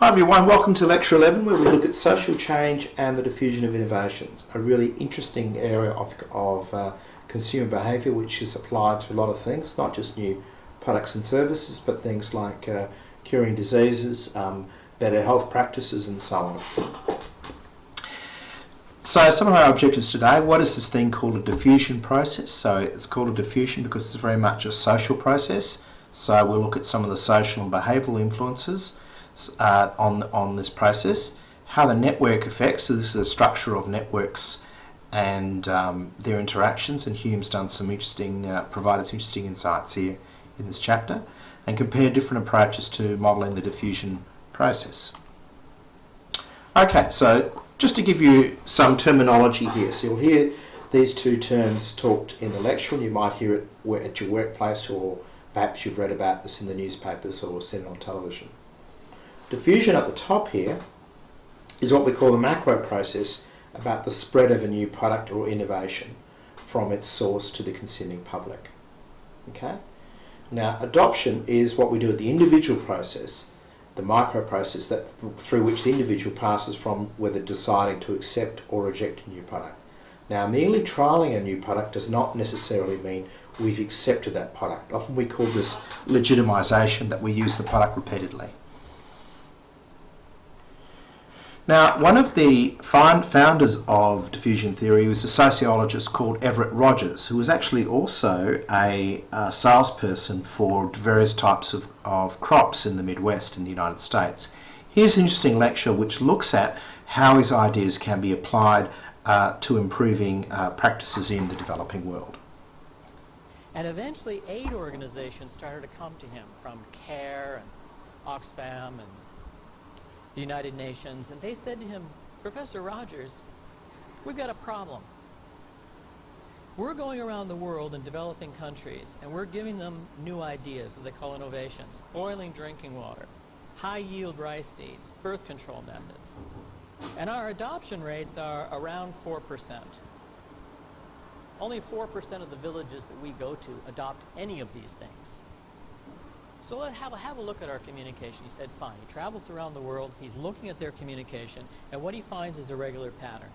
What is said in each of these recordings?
Hi everyone, welcome to Lecture 11 where we look at social change and the diffusion of innovations, a really interesting area of consumer behaviour which is applied to a lot of things, not just new products and services, but things like curing diseases, better health practices and so on. So some of our objectives today, what is this thing called a diffusion process? So it's called a diffusion because it's very much a social process. So we'll look at some of the social and behavioural influences on this process, how the network affects, so this is the structure of networks and their interactions, and Hume's done some interesting, provided some interesting insights here in this chapter, and compare different approaches to modelling the diffusion process. Okay, so just to give you some terminology here, so you'll hear these two terms talked in the lecture, and you might hear it at your workplace, or perhaps you've read about this in the newspapers or seen it on television. Diffusion at the top here is what we call the macro process about the spread of a new product or innovation from its source to the consuming public. Okay? Now, adoption is what we do at the individual process, the micro process through which the individual passes from whether deciding to accept or reject a new product. Now, merely trialling a new product does not necessarily mean we've accepted that product. Often we call this legitimisation, that we use the product repeatedly. Now, one of the founders of diffusion theory was a sociologist called Everett Rogers, who was actually also a salesperson for various types of crops in the Midwest in the United States. Here's an interesting lecture which looks at how his ideas can be applied to improving practices in the developing world. And eventually aid organizations started to come to him from CARE and Oxfam and the United Nations, and they said to him, "Professor Rogers, we've got a problem. We're going around the world in developing countries, and we're giving them new ideas, what they call innovations, boiling drinking water, high-yield rice seeds, birth control methods. And our adoption rates are around 4%. Only 4% of the villages that we go to adopt any of these things. So let's have a look at our communication." He said, fine. He travels around the world, he's looking at their communication, and what he finds is a regular pattern.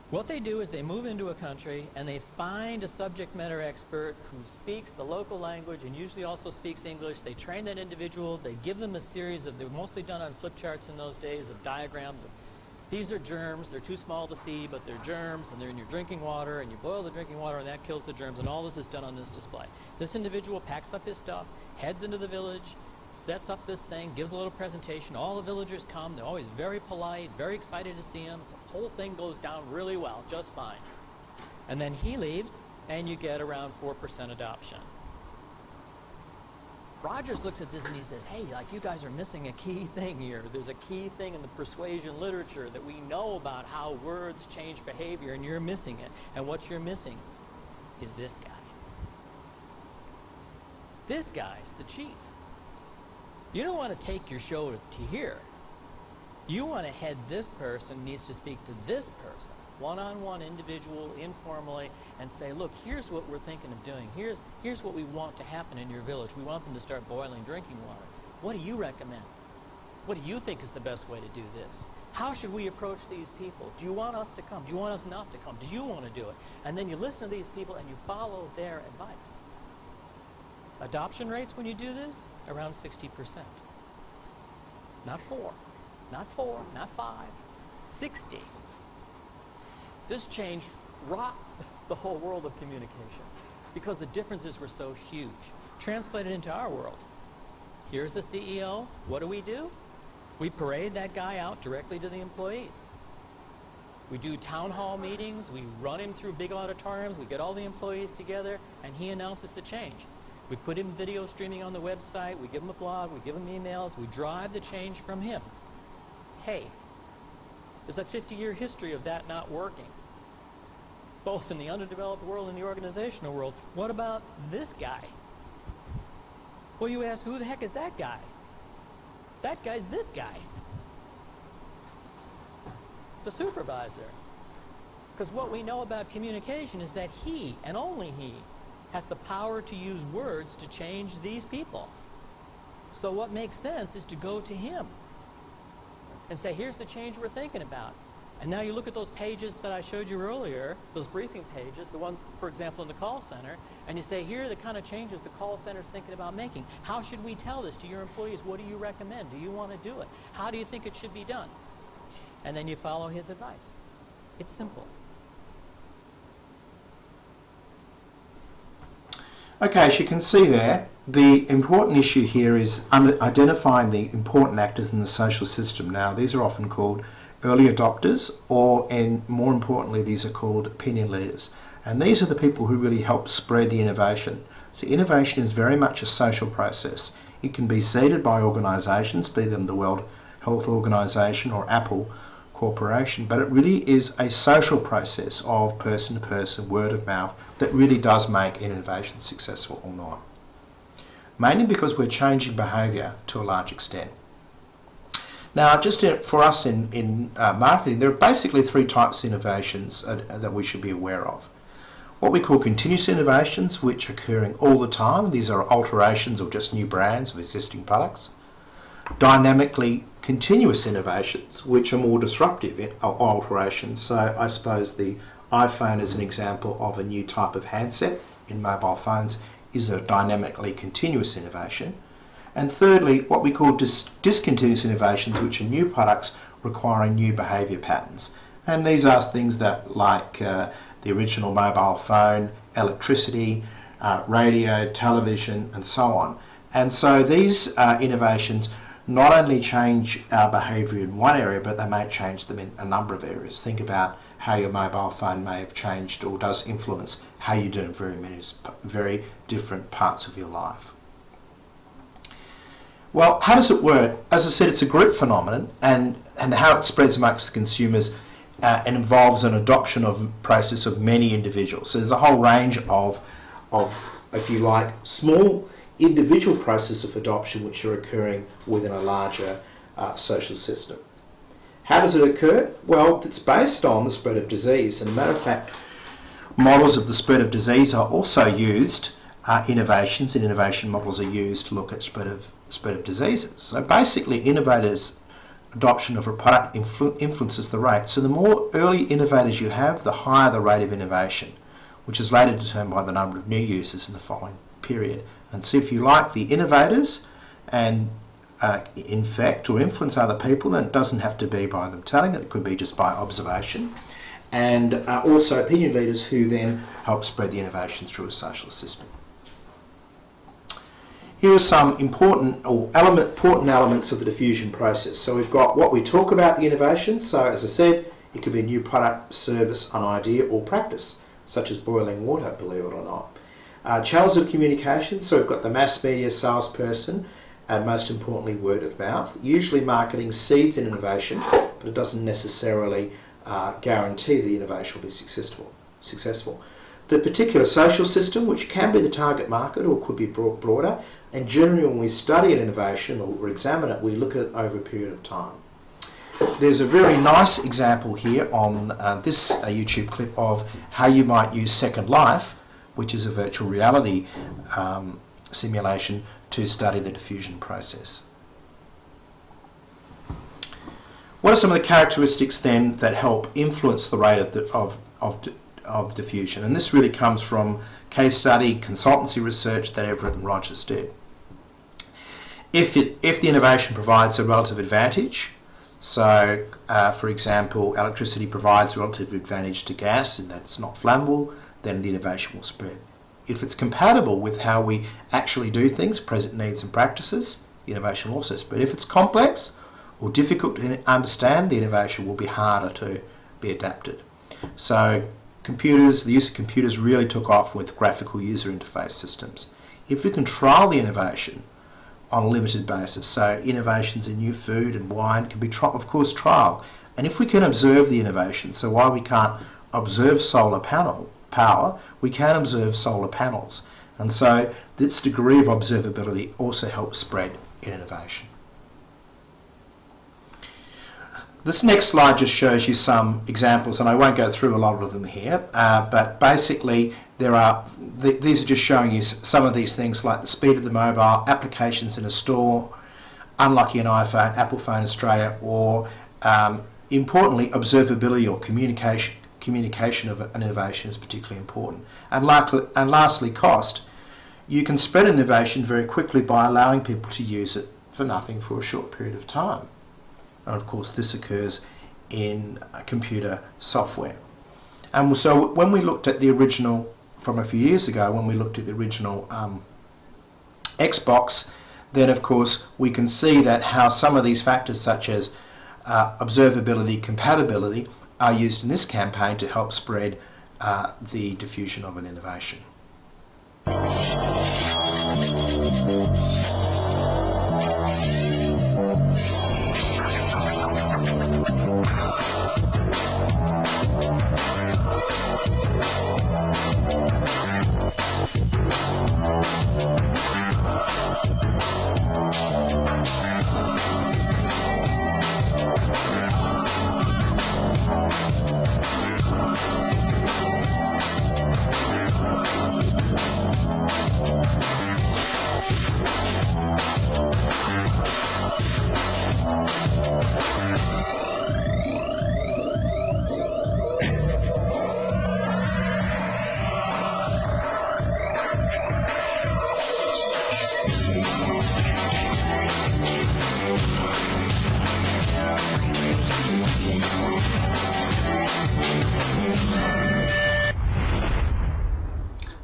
What they do is they move into a country and they find a subject matter expert who speaks the local language and usually also speaks English. They train that individual, they give them a series of, they're mostly done on flip charts in those days, of diagrams of, these are germs, they're too small to see, but they're germs, and they're in your drinking water, and you boil the drinking water, and that kills the germs, and all this is done on this display. This individual packs up his stuff, heads into the village, sets up this thing, gives a little presentation. All the villagers come, they're always very polite, very excited to see him. The whole thing goes down really well, just fine. And then he leaves, and you get around 4% adoption. Rogers looks at this and he says, hey, like, you guys are missing a key thing here. There's a key thing in the persuasion literature that we know about how words change behavior, and you're missing it. And what you're missing is this guy. This guy's the chief. You don't want to take your show to here. You want to head this person needs to speak to this person, one-on-one, individual, informally, and say, look, here's what we're thinking of doing. Here's what we want to happen in your village. We want them to start boiling drinking water. What do you recommend? What do you think is the best way to do this? How should we approach these people? Do you want us to come? Do you want us not to come? Do you want to do it? And then you listen to these people and you follow their advice. Adoption rates when you do this, around 60%. Not 4, not 4, not 5, 60. This change rocked the whole world of communication because the differences were so huge. Translated into our world. Here's the CEO. What do? We parade that guy out directly to the employees. We do town hall meetings. We run him through big auditoriums. We get all the employees together, and he announces the change. We put him video streaming on the website. We give him a blog. We give him emails. We drive the change from him. Hey, there's a 50-year history of that not working, both in the underdeveloped world and the organizational world. What about this guy? Well, you ask, who the heck is that guy? That guy's this guy, the supervisor. Because what we know about communication is that he, and only he, has the power to use words to change these people. So what makes sense is to go to him. and say, here's the change we're thinking about. And now you look at those pages that I showed you earlier, those briefing pages, the ones, for example, in the call center, and you say, here are the kind of changes the call center's thinking about making. How should we tell this to your employees? What do you recommend? Do you want to do it? How do you think it should be done? And then you follow his advice. It's simple. Okay, as you can see there, the important issue here is identifying the important actors in the social system. Now, these are often called early adopters, or, and more importantly, these are called opinion leaders. And these are the people who really help spread the innovation. So innovation is very much a social process. It can be seeded by organisations, be them the World Health Organization or Apple Corporation, but it really is a social process of person to person, word of mouth, that really does make innovation successful or not. Mainly because we're changing behaviour to a large extent. Now, just for us in marketing, there are basically three types of innovations that we should be aware of. What we call continuous innovations, which are occurring all the time. These are alterations or just new brands of existing products. Dynamically continuous innovations, which are more disruptive alterations. So I suppose the iPhone is an example of a new type of handset in mobile phones, is a dynamically continuous innovation. And thirdly, what we call discontinuous innovations, which are new products requiring new behaviour patterns. And these are things that like the original mobile phone, electricity, radio, television, and so on. And so these innovations not only change our behaviour in one area, but they may change them in a number of areas. Think about how your mobile phone may have changed or does influence how you do in very different parts of your life. Well, how does it work? As I said, it's a group phenomenon, and how it spreads amongst the consumers and involves an adoption of process of many individuals. So there's a whole range of, if you like, small individual process of adoption which are occurring within a larger social system. How does it occur? Well, it's based on the spread of disease. And as a matter of fact, models of the spread of disease are also used, innovations and innovation models are used to look at spread of diseases. So basically, innovators' adoption of a product influences the rate. So the more early innovators you have, the higher the rate of innovation, which is later determined by the number of new users in the following period. And so if you like, the innovators and infect or influence other people, and it doesn't have to be by them telling it could be just by observation, and also opinion leaders who then help spread the innovation through a social system. Here are some important elements of the diffusion process. So we've got what we talk about the innovation. So as I said, it could be a new product, service, an idea, or practice, such as boiling water, believe it or not. Channels of communication. So we've got the mass media, salesperson, and most importantly, word of mouth. Usually marketing seeds in innovation, but it doesn't necessarily guarantee the innovation will be successful. The particular social system, which can be the target market or could be broader, and generally when we study an innovation or examine it, we look at it over a period of time. There's a very nice example here on this YouTube clip of how you might use Second Life, which is a virtual reality simulation, to study the diffusion process. What are some of the characteristics then that help influence the rate of diffusion? And this really comes from case study consultancy research that Everett and Rogers did. If the innovation provides a relative advantage, so for example, electricity provides a relative advantage to gas in that it's not flammable, then the innovation will spread. If it's compatible with how we actually do things, present needs and practices, the innovation will also spread. If it's complex or difficult to understand, the innovation will be harder to be adapted. So the use of computers really took off with graphical user interface systems. If we can trial the innovation on a limited basis, so innovations in new food and wine can be, of course, trial. And if we can observe the innovation, so while we can't observe solar panel power, we can observe solar panels. And so this degree of observability also helps spread in innovation. This next slide just shows you some examples, and I won't go through a lot of them here, but basically these are just showing you some of these things like the speed of the mobile, applications in a store, unlucky an iPhone, Apple phone Australia, or importantly, observability or communication of an innovation is particularly important. And lastly, cost. You can spread innovation very quickly by allowing people to use it for nothing for a short period of time. And of course, this occurs in computer software. And so when we looked at the original, from a few years ago, when we looked at the original Xbox, then of course we can see that how some of these factors such as observability, compatibility are used in this campaign to help spread the diffusion of an innovation.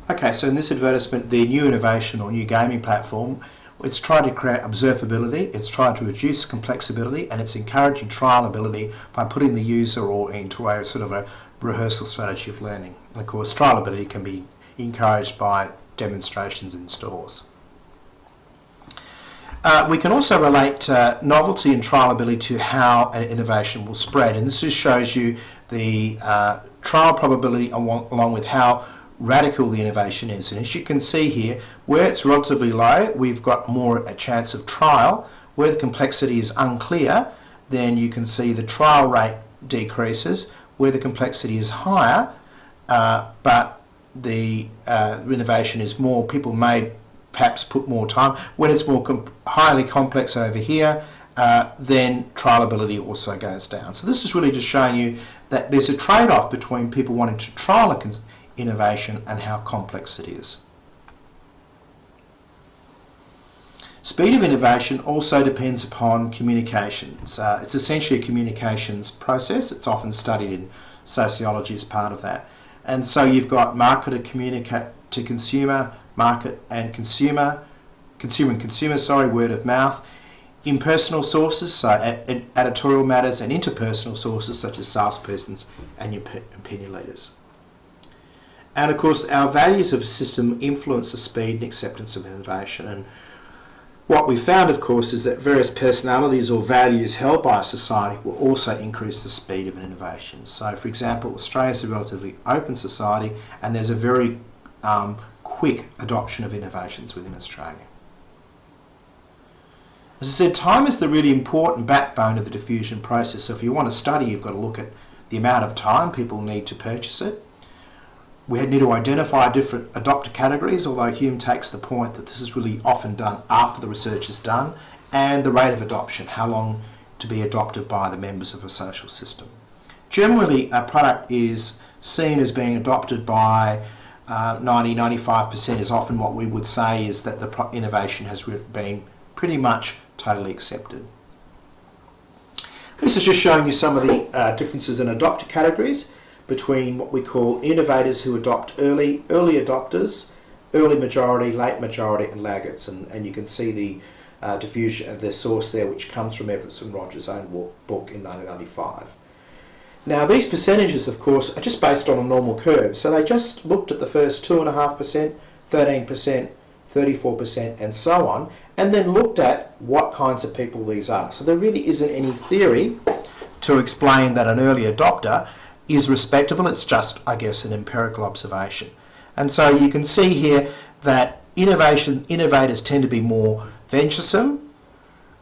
Okay, so in this advertisement, the new innovation or new gaming platform, it's trying to create observability, it's trying to reduce complexity, and it's encouraging trialability by putting the user or into a sort of a rehearsal strategy of learning. And of course, trialability can be encouraged by demonstrations in stores. We can also relate novelty and trialability to how an innovation will spread, and this just shows you the trial probability along with how radical the innovation is. And as you can see here, where it's relatively low, we've got more a chance of trial. Where the complexity is unclear, then you can see the trial rate decreases. Where the complexity is higher, but the innovation is more, people may perhaps put more time. When it's more highly complex over here, then trialability also goes down. So this is really just showing you that there's a trade-off between people wanting to trial a innovation and how complex it is. Speed of innovation also depends upon communications. It's essentially a communications process. It's often studied in sociology as part of that. And so you've got marketer communicate to consumer, market and consumer, word of mouth, impersonal sources, so editorial matters, and interpersonal sources such as salespersons and your opinion leaders. And of course, our values of a system influence the speed and acceptance of innovation. And what we found, of course, is that various personalities or values held by a society will also increase the speed of an innovation. So, for example, Australia is a relatively open society, and there's a very quick adoption of innovations within Australia. As I said, time is the really important backbone of the diffusion process. So if you want to study, you've got to look at the amount of time people need to purchase it. We need to identify different adopter categories, although Hume takes the point that this is really often done after the research is done, and the rate of adoption, how long to be adopted by the members of a social system. Generally, a product is seen as being adopted by 90-95% is often what we would say is that the innovation has been pretty much totally accepted. This is just showing you some of the differences in adopter categories between what we call innovators who adopt early adopters, early majority, late majority, and laggards. And you can see the diffusion of their source there, which comes from Everett and Rogers' own book in 1995. Now, these percentages, of course, are just based on a normal curve. So they just looked at the first 2.5%, 13%, 34%, and so on, and then looked at what kinds of people these are. So there really isn't any theory to explain that an early adopter is respectable. It's just, I guess, an empirical observation. And so you can see here that innovators tend to be more venturesome.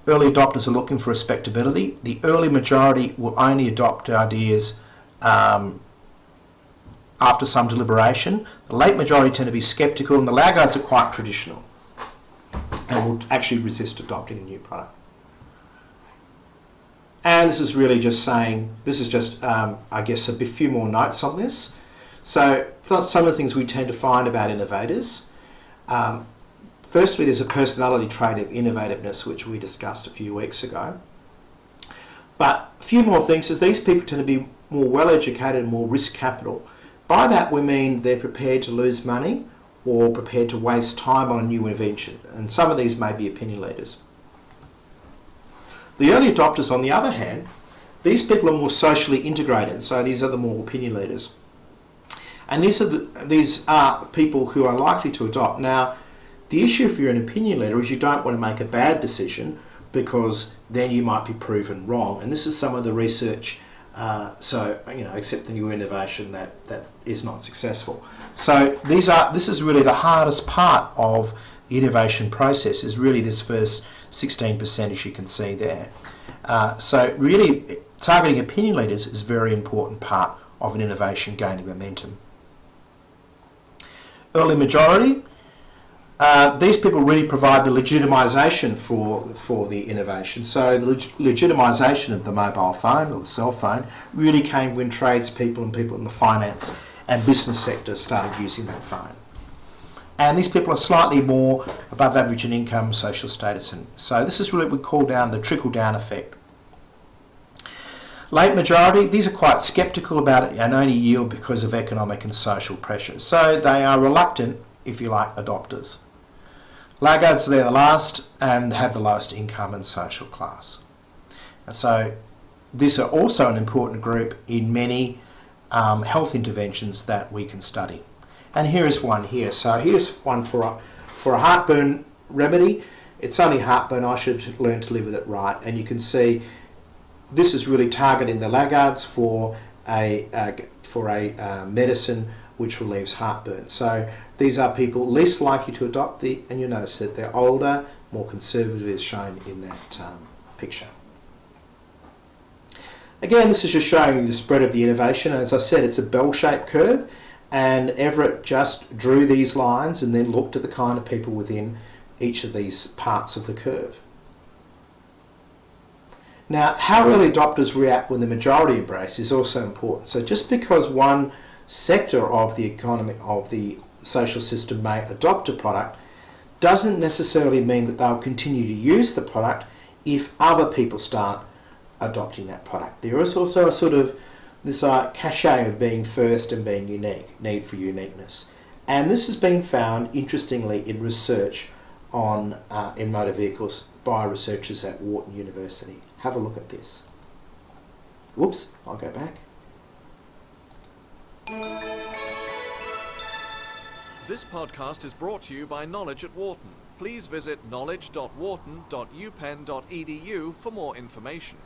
Early adopters are looking for respectability. The early majority will only adopt ideas after some deliberation. The late majority tend to be sceptical, and the laggards are quite traditional and will actually resist adopting a new product. And this is really just saying, this is just, I guess, a few more notes on this. So some of the things we tend to find about innovators. Firstly, there's a personality trait of innovativeness, which we discussed a few weeks ago. But a few more things is these people tend to be more well-educated and more risk capital. By that we mean they're prepared to lose money or prepared to waste time on a new invention. And some of these may be opinion leaders. The early adopters, on the other hand, these people are more socially integrated, so these are the more opinion leaders. And these are people who are likely to adopt. Now, the issue if you're an opinion leader is you don't want to make a bad decision because then you might be proven wrong. And this is some of the research, accept the new innovation that is not successful. So this is really the hardest part of the innovation process, is really this first 16%, as you can see there. So really, targeting opinion leaders is a very important part of an innovation gaining momentum. Early majority, these people really provide the legitimisation for the innovation. So the legitimisation of the mobile phone or the cell phone really came when tradespeople and people in the finance and business sector started using that phone. And these people are slightly more above average in income, social status, and so this is really what we call down the trickle-down effect. Late majority, these are quite sceptical about it and only yield because of economic and social pressures. So they are reluctant, if you like, adopters. Laggards, they're the last and have the lowest income and social class. And so these are also an important group in many health interventions that we can study. And here is one here. So here's one for a heartburn remedy. It's only heartburn, I should learn to live with it right. And you can see this is really targeting the laggards for a medicine which relieves heartburn. So these are people least likely to adopt and you notice that they're older, more conservative, as shown in that picture. Again, this is just showing you the spread of the innovation. And as I said, it's a bell-shaped curve, and Everett just drew these lines and then looked at the kind of people within each of these parts of the curve. Now, how early adopters react when the majority embrace is also important. So just because one sector of the economy, of the social system may adopt a product, doesn't necessarily mean that they'll continue to use the product if other people start adopting that product. There is also a sort of this cachet of being first and being unique, need for uniqueness. And this has been found, interestingly, in research on in motor vehicles by researchers at Wharton University. Have a look at this. Whoops, I'll go back. This podcast is brought to you by Knowledge at Wharton. Please visit knowledge.wharton.upenn.edu for more information.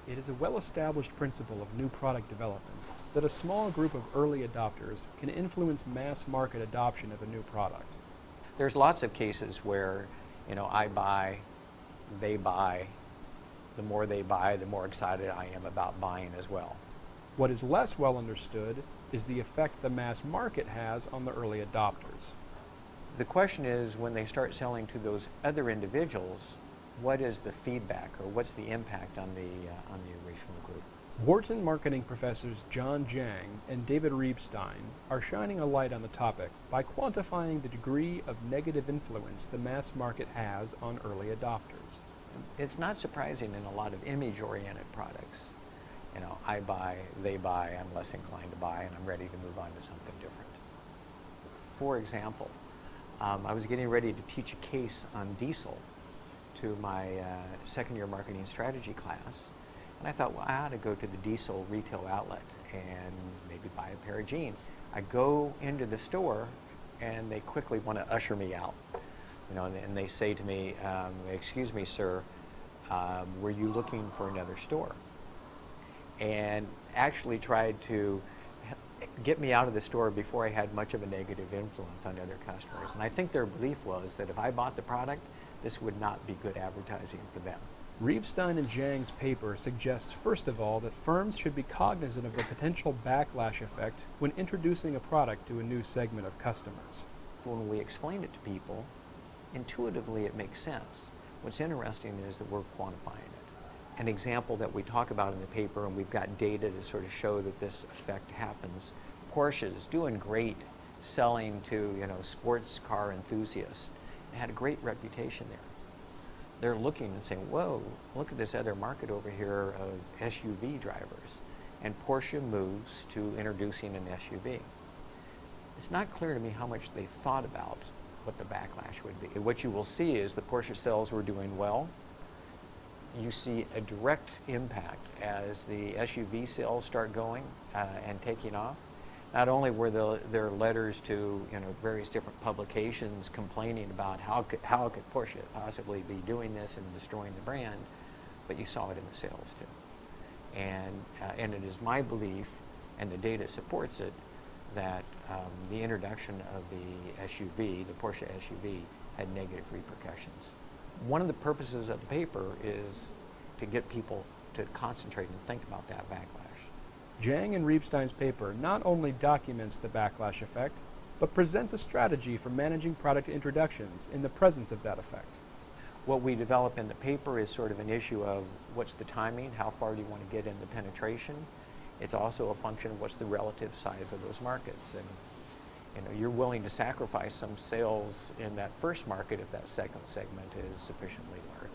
It is a well-established principle of new product development that a small group of early adopters can influence mass market adoption of a new product. There's lots of cases where, I buy, they buy. The more they buy, the more excited I am about buying as well. What is less well understood is the effect the mass market has on the early adopters. The question is, when they start selling to those other individuals, what is the feedback, or what's the impact on the original group? Wharton marketing professors John Jang and David Reebstein are shining a light on the topic by quantifying the degree of negative influence the mass market has on early adopters. It's not surprising in a lot of image-oriented products. I buy, they buy, I'm less inclined to buy, and I'm ready to move on to something different. For example, I was getting ready to teach a case on diesel to my second-year marketing strategy class, and I thought, well, I ought to go to the diesel retail outlet and maybe buy a pair of jeans. I go into the store, and they quickly want to usher me out. And they say to me, excuse me, sir, were you looking for another store? And actually tried to get me out of the store before I had much of a negative influence on other customers. And I think their belief was that if I bought the product, this would not be good advertising for them. Reebstein and Jang's paper suggests, first of all, that firms should be cognizant of the potential backlash effect when introducing a product to a new segment of customers. When we explain it to people, Intuitively, it makes sense. What's interesting is that we're quantifying it. An example that we talk about in the paper, and we've got data to sort of show that this effect happens. Porsche is doing great selling to, sports car enthusiasts. It had a great reputation there. They're looking and saying, whoa, look at this other market over here of SUV drivers. And Porsche moves to introducing an SUV. It's not clear to me how much they thought about what the backlash would be. What you will see is the Porsche sales were doing well. You see a direct impact as the SUV sales start going and taking off. Not only were there letters to various different publications complaining about how could Porsche possibly be doing this and destroying the brand, but you saw it in the sales too. And it is my belief, and the data supports it, that the introduction of the SUV, the Porsche SUV, had negative repercussions. One of the purposes of the paper is to get people to concentrate and think about that backlash. Zhang and Riebstein's paper not only documents the backlash effect, but presents a strategy for managing product introductions in the presence of that effect. What we develop in the paper is sort of an issue of what's the timing, how far do you want to get into penetration. It's also a function of what's the relative size of those markets. And you're willing to sacrifice some sales in that first market if that second segment is sufficiently large.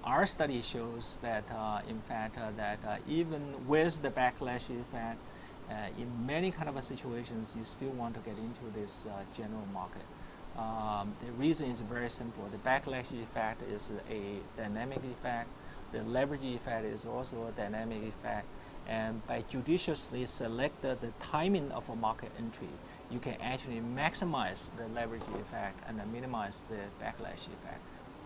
Our study shows that, in fact, even with the backlash effect, in many kind of situations, you still want to get into this general market. The reason is very simple. The backlash effect is a dynamic effect. The leverage effect is also a dynamic effect. And by judiciously select the timing of a market entry, you can actually maximize the leverage effect and minimize the backlash effect.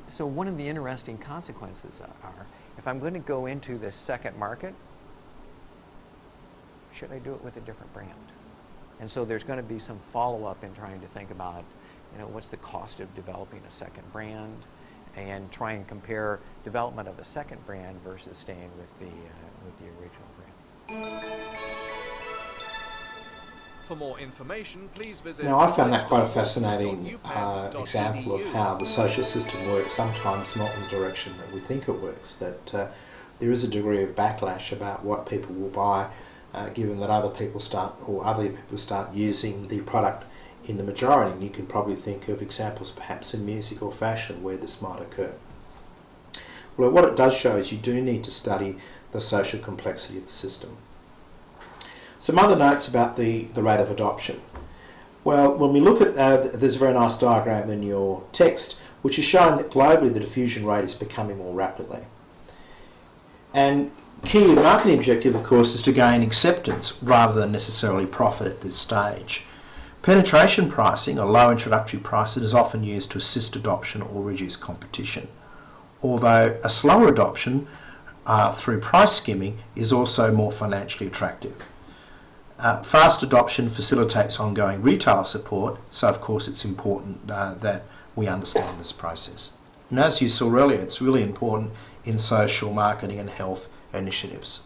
So one of the interesting consequences are, if I'm going to go into this second market, should I do it with a different brand? And so there's going to be some follow-up in trying to think about, what's the cost of developing a second brand, and try and compare development of a second brand versus staying with the original brand. For more information, please visit... Now, I found that quite a fascinating example of how the social system works, sometimes not in the direction that we think it works, that there is a degree of backlash about what people will buy, given that other people start using the product in the majority. And you can probably think of examples perhaps in music or fashion where this might occur. Well, what it does show is you do need to study the social complexity of the system. Some other notes about the rate of adoption. Well, when we look at, there's a very nice diagram in your text which is showing that globally the diffusion rate is becoming more rapidly. And key marketing objective, of course, is to gain acceptance rather than necessarily profit at this stage. Penetration pricing, or low introductory pricing, is often used to assist adoption or reduce competition, although a slower adoption through price skimming is also more financially attractive. Fast adoption facilitates ongoing retailer support, so of course it's important that we understand this process. And as you saw earlier, it's really important in social marketing and health initiatives.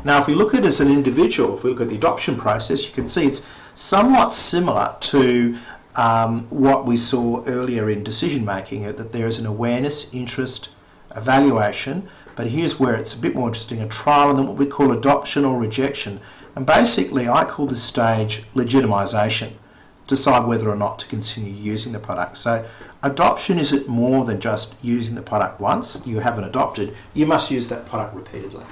Now, if we look at it as an individual, if we look at the adoption process, you can see it's somewhat similar to what we saw earlier in decision making, that there is an awareness, interest, evaluation, but here's where it's a bit more interesting, a trial, and then what we call adoption or rejection. And basically I call this stage legitimisation, decide whether or not to continue using the product. So adoption isn't more than just using the product once. You haven't adopted, you must use that product repeatedly.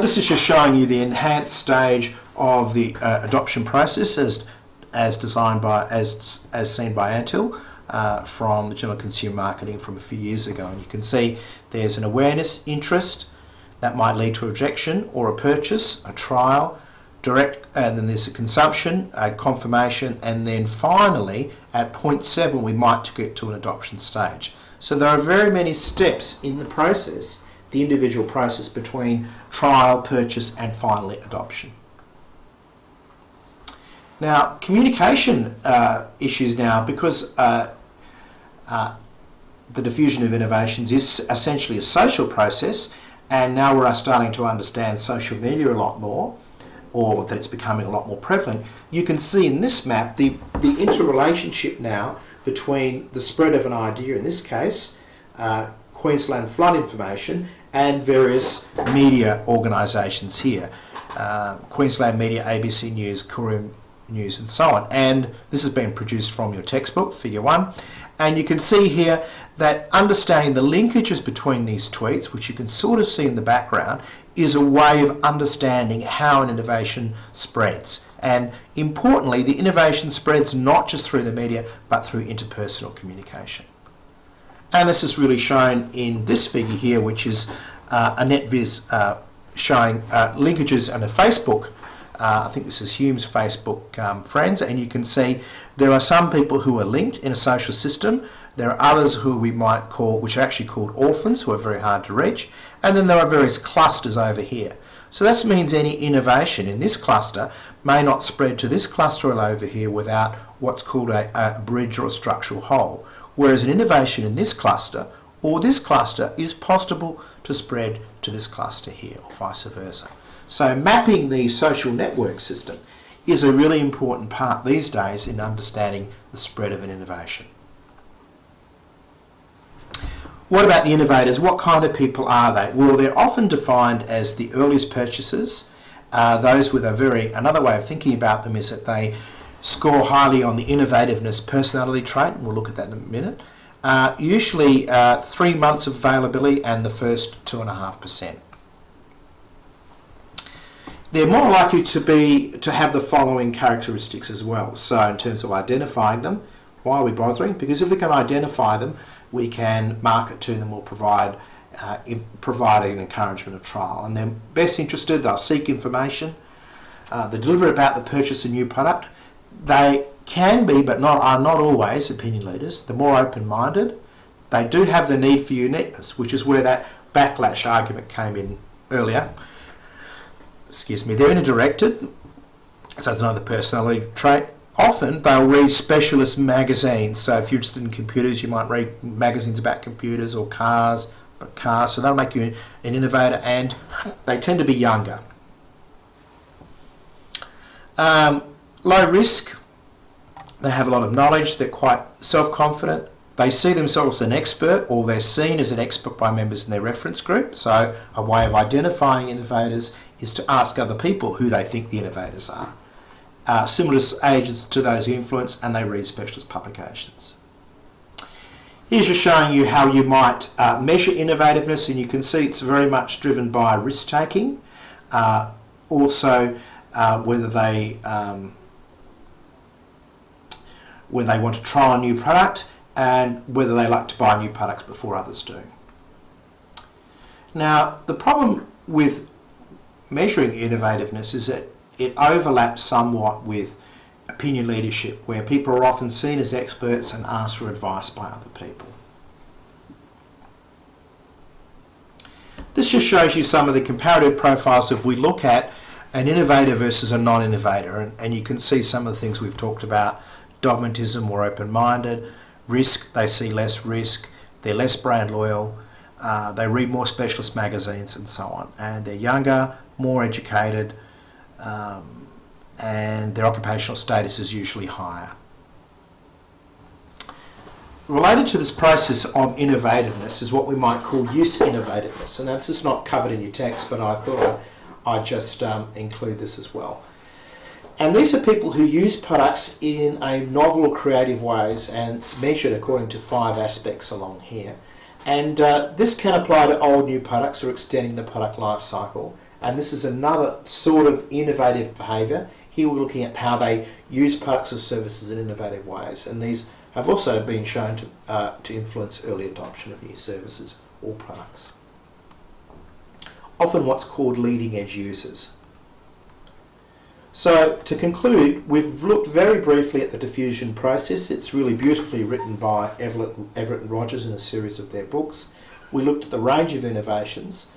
This is just showing you the enhanced stage of the adoption process as seen by Antil from the Journal of Consumer Marketing from a few years ago. And you can see there's an awareness, interest, that might lead to a rejection or a purchase, a trial, direct, and then there's a consumption, a confirmation, and then finally at point 7 we might get to an adoption stage. So there are very many steps in the process, the individual process between trial, purchase, and finally adoption. Now, communication issues now, because the diffusion of innovations is essentially a social process, and now we're starting to understand social media a lot more. or that it's becoming a lot more prevalent, you can see in this map the interrelationship now between the spread of an idea, in this case Queensland flood information, and various media organisations here, Queensland Media, ABC News, Courier News and so on. And this has been produced from your textbook, Figure 1. And you can see here that understanding the linkages between these tweets, which you can sort of see in the background, is a way of understanding how an innovation spreads. And importantly, the innovation spreads not just through the media, but through interpersonal communication. And this is really shown in this figure here, which is a NetViz showing linkages on a Facebook. I think this is Hume's Facebook friends, and you can see there are some people who are linked in a social system. There are others who we might call, which are actually called orphans, who are very hard to reach. And then there are various clusters over here. So this means any innovation in this cluster may not spread to this cluster over here without what's called a bridge or a structural hole. Whereas an innovation in this cluster or this cluster is possible to spread to this cluster here, or vice versa. So mapping the social network system is a really important part these days in understanding the spread of an innovation. What about the innovators? What kind of people are they? Well, they're often defined as the earliest purchasers, those with another way of thinking about them is that they score highly on the innovativeness personality trait, and we'll look at that in a minute. Usually 3 months of availability and the first 2.5%. They're more likely to have the following characteristics as well. So in terms of identifying them, why are we bothering? Because if we can identify them, we can market to them or provide an encouragement of trial. And they're best interested, they'll seek information, they're deliberate about the purchase of new product. They can be, but are not always, opinion leaders. They're more open-minded. They do have the need for uniqueness, which is where that backlash argument came in earlier. Excuse me. They're inner-directed, so that's another personality trait. Often they'll read specialist magazines. So if you're interested in computers, you might read magazines about computers or cars. So that'll make you an innovator, and they tend to be younger. Low risk. They have a lot of knowledge. They're quite self-confident. They see themselves as an expert, or they're seen as an expert by members in their reference group. So a way of identifying innovators is to ask other people who they think the innovators are. Similar ages to those who influence, and they read specialist publications. Here's just showing you how you might measure innovativeness, and you can see it's very much driven by risk-taking. Also, whether they want to trial a new product, and whether they like to buy new products before others do. Now, the problem with measuring innovativeness is that it overlaps somewhat with opinion leadership, where people are often seen as experts and asked for advice by other people. This just shows you some of the comparative profiles if we look at an innovator versus a non-innovator, and you can see some of the things we've talked about. Dogmatism, more open-minded. Risk, they see less risk. They're less brand loyal. They read more specialist magazines and so on. And they're younger, more educated, and their occupational status is usually higher. Related to this process of innovativeness is what we might call use innovativeness. And this is not covered in your text, but I thought I'd just include this as well. And these are people who use products in a novel or creative ways, and it's measured according to 5 aspects along here. And this can apply to old new products or extending the product life cycle. And this is another sort of innovative behaviour. Here we're looking at how they use products or services in innovative ways. And these have also been shown to influence early adoption of new services or products. Often what's called leading edge users. So to conclude, we've looked very briefly at the diffusion process. It's really beautifully written by Everett and Rogers in a series of their books. We looked at the range of innovations,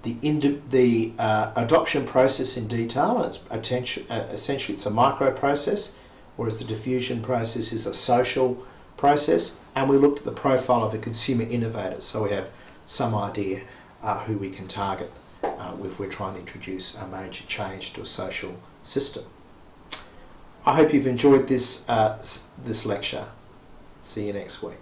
the adoption process in detail, and essentially it's a micro process, whereas the diffusion process is a social process, and we looked at the profile of the consumer innovators, so we have some idea who we can target. if we're trying to introduce a major change to a social system. I hope you've enjoyed this lecture. See you next week.